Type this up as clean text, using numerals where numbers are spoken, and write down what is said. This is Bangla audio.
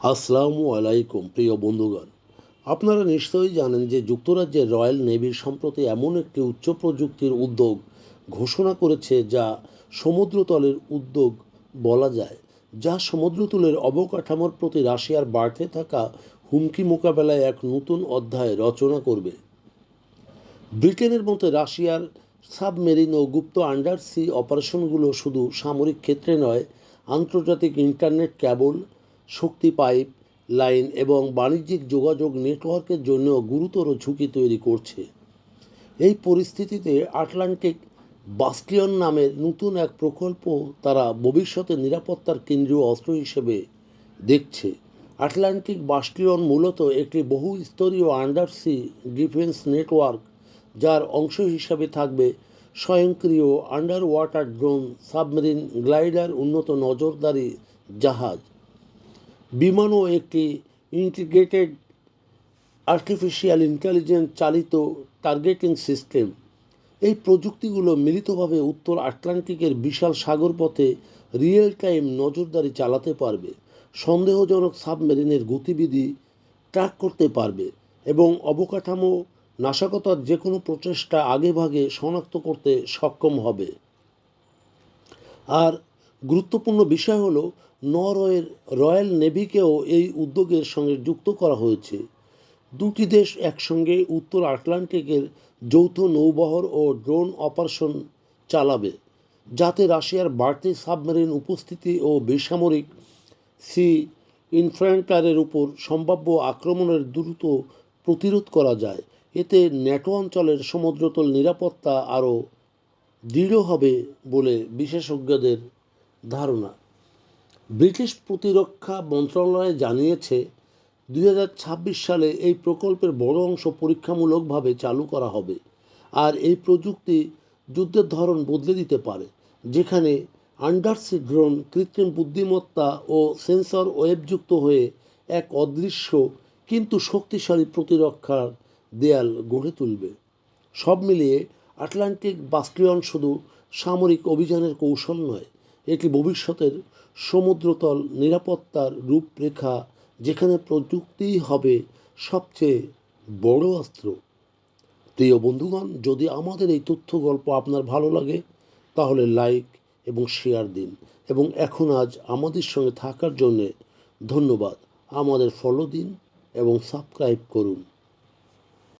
আসসালামু আলাইকুম প্রিয় বন্ধুগণ। আপনারা নিশ্চয়ই জানেন যে যুক্তরাজ্যের রয়্যাল নেভির সম্প্রতি এমন একটি উচ্চ প্রযুক্তির উদ্যোগ ঘোষণা করেছে যা সমুদ্রতলের উদ্যোগ বলা যায়, যা সমুদ্রতলের অবকাঠামোর প্রতি রাশিয়ার বাড়তে থাকা হুমকি মোকাবেলায় এক নতুন অধ্যায় রচনা করবে। ব্রিটেনের মতো রাশিয়ার সাবমেরিন ও গুপ্ত আন্ডারসি অপারেশনগুলো শুধু সামরিক ক্ষেত্রে নয়, আন্তর্জাতিক ইন্টারনেট ক্যাবল, শক্তি পাইপ লাইন এবং বাণিজ্যিক যোগাযোগ নেটওয়ার্কের জন্য গুরুতর ঝুঁকি তৈরি করছে। এই পরিস্থিতিতে আটলান্টিক বাস্টিয়ন নামের নতুন এক প্রকল্প তারা ভবিষ্যতে নিরাপত্তার কেন্দ্রীয় অস্ত্র হিসেবে দেখছে। আটলান্টিক বাস্টিয়ন মূলত একটি বহু স্তরীয় আন্ডারসি ডিফেন্স নেটওয়ার্ক, যার অংশ হিসাবে থাকবে স্বয়ংক্রিয় under water drone, submarine glider, উন্নত নজরদারি জাহাজ, বিমান ও একটি ইন্টিগ্রেটেড আর্টিফিশিয়াল ইন্টেলিজেন্স চালিত টার্গেটিং সিস্টেম। এই প্রযুক্তিগুলো মিলিতভাবে উত্তর আটলান্টিকের বিশাল সাগরপথে রিয়েল টাইম নজরদারি চালাতে পারবে, সন্দেহজনক সাবমেরিনের গতিবিধি ট্র্যাক করতে পারবে এবং অবকাঠামো নাশকতার যে কোনো প্রচেষ্টা আগেভাগে শনাক্ত করতে সক্ষম হবে। আর গুরুত্বপূর্ণ বিষয় হলো, নরওয়ের রয়্যাল নেভিকেও এই উদ্যোগের সঙ্গে যুক্ত করা হয়েছে। দুটি দেশ একসঙ্গে উত্তর আটলান্টিকের যৌথ নৌবহর ও ড্রোন অপারেশন চালাবে, যাতে রাশিয়ার বাড়তি সাবমেরিন উপস্থিতি ও বেসামরিক সি ইনফ্রান্টারের উপর সম্ভাব্য আক্রমণের দ্রুত প্রতিরোধ করা যায়। এতে ন্যাটো অঞ্চলের সমুদ্রতল নিরাপত্তা আরও দৃঢ় হবে বলে বিশেষজ্ঞদের ধারণা। ব্রিটিশ প্রতিরক্ষা মন্ত্রণালয় জানিয়েছে, 2026 সালে এই প্রকল্পের বড় অংশ পরীক্ষামূলকভাবে চালু করা হবে। আর এই প্রযুক্তি যুদ্ধের ধরন বদলে দিতে পারে, যেখানে আন্ডারসি ড্রোন কৃত্রিম বুদ্ধিমত্তা ও সেন্সর ওয়েবযুক্ত হয়ে এক অদৃশ্য কিন্তু শক্তিশালী প্রতিরক্ষার দেয়াল গড়ে তুলবে। সব মিলিয়ে আটলান্টিক বাস্টিয়ন শুধু সামরিক অভিযানের কৌশল নয়, এটি ভবিষ্যতের সমুদ্রতল নিরাপত্তার রূপরেখা, যেখানে প্রযুক্তিই হবে সবচেয়ে বড় অস্ত্র। প্রিয় বন্ধুগণ, যদি আমাদের এই তথ্য গল্প আপনার ভালো লাগে তাহলে লাইক এবং শেয়ার দিন, এবং আজ আমাদের সঙ্গে থাকার জন্যে ধন্যবাদ। আমাদের ফলো দিন এবং সাবস্ক্রাইব করুন।